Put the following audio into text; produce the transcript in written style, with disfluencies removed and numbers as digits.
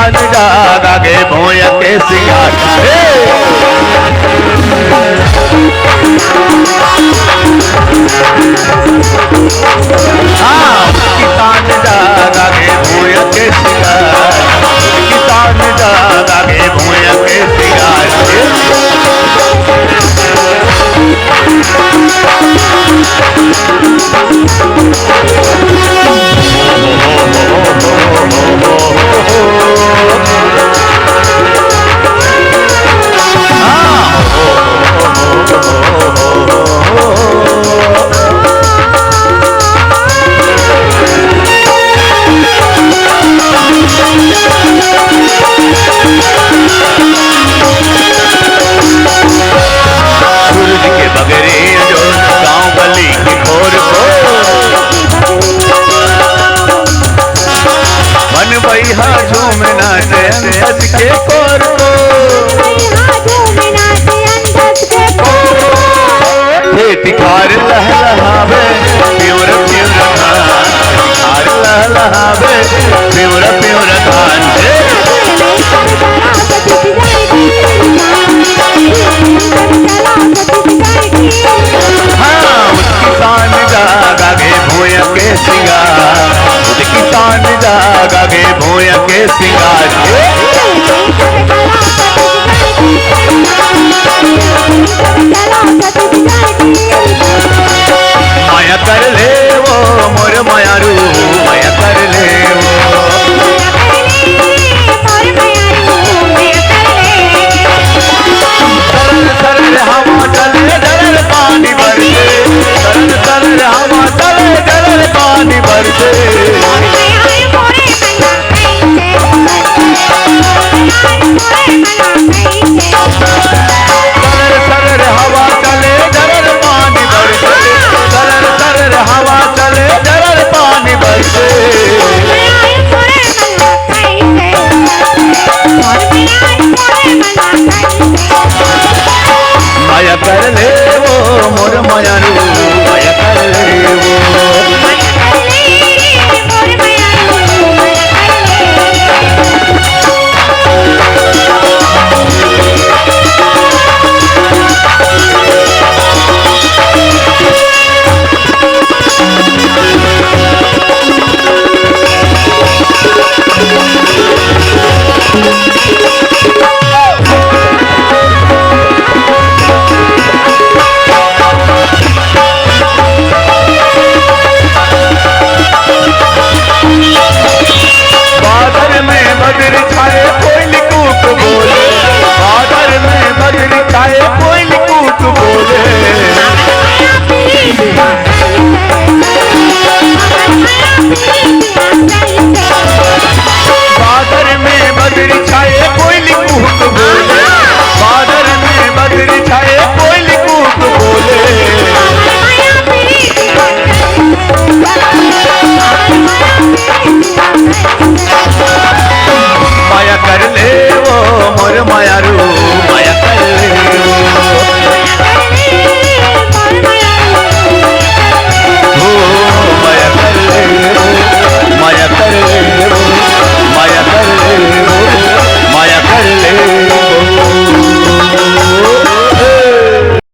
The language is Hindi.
किसान जागा गे भोया के सिंगार। हाँ किसान जागा गे भोया के सिंगार, किसान जागा गे भोया के सिंगार। सूरज के बगरे जो गांव गली की खोर को मन बैहा झूम नाचे अंधस के कोर को। तिखार लहलहावे प्योर प्योर धान, तिखार लहलहावे प्योर प्योर धान। हाँ उस किसान जागा गे भोया के सिंगार, उस किसान जागा गे भोया के सिंगार। माया कर ले वो मोर माया रू